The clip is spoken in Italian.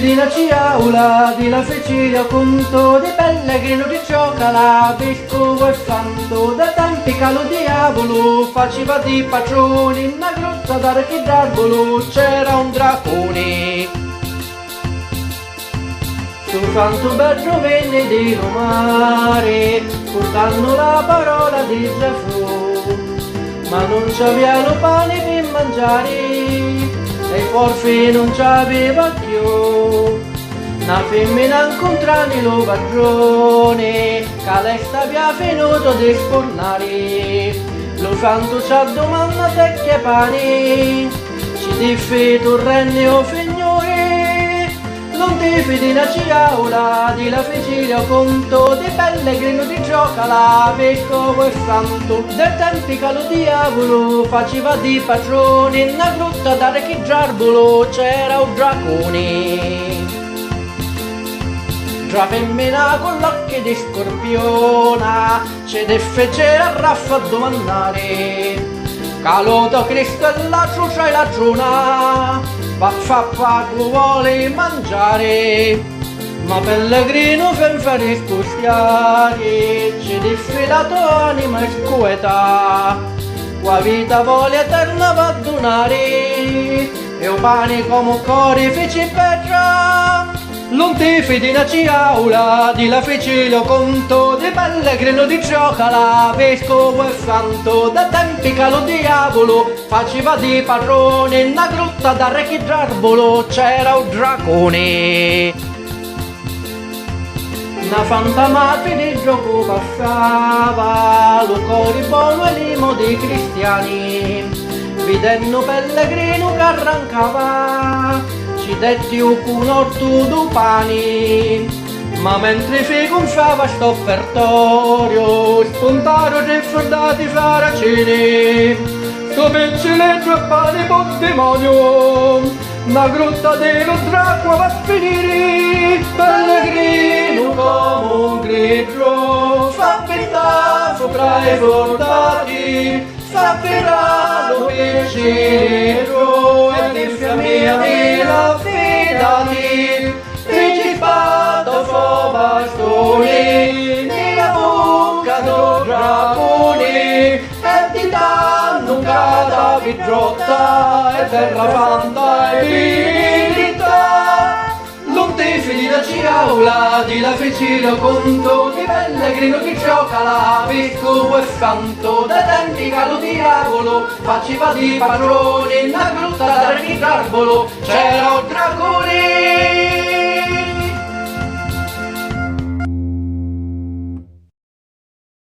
fedina ciaula di la Sicilia, conto di pellegrino di cioccola, vescovo e santo, da tempi che lo diavolo faceva di patrone, in una grotta d'archidarbolo c'era un dracone. Sul santo Bergio venne di mare, portando la parola di Gesù, ma non c'avevano pane per mangiare, e forse non c'aveva più. Una femmina incontrani lo padrone, che lei stava finito di spornare. Lo santo c'ha domanda te che pane, ci diffi tu renne o signore. Non ti fidi una ciaula di la Sicilia, conto di pellegrino di cioccola, vescovo e santo, dai tempi che lo diavolo faceva di patrone, in una grotta d'archidarbolo c'era un dracone. Tra femmina con l'occhio di scorpiona, ce ne fece a raffa a domandare, caloto Cristo e la ciuccia e la giuna, papà vuole mangiare, ma pellegrino senza rispostiare, ci diffi la tua anima scueta, qua vita voglia eterna va a donare, e un pane come cuore fece petra. Non ti fidi una ciaula di la Sicilia, conto di pellegrino di cioccola, vescovo e santo, da tempi che lo diavolo faceva di padrone, in una grotta d'archidarbolo c'era un dracone. Una santa madre di gioco passava, lo cori buono e limo dei cristiani, vedendo pellegrino che arrancava, ci detti un orto du pani, ma mentre si gonfiava sto offertorio, spuntarono i soldati saraceni, sto picciletto e pane con demonio, una grotta dello draco va a finire, pellegrino come un grigio, fa pietà sopra i soldati, saperà lo pensiero e di mia vela fidati, principato suo bastone nella bocca do dracone, e ti danno un cadavi grotta e terra santa e verità. Non ti fidi la ciaula di la Sicilia, conto di pellegrino di cioccola, vescovo e santo, da tempi che lo diavolo faceva di padrone, in una grotta d'archidarbolo c'era un dracone.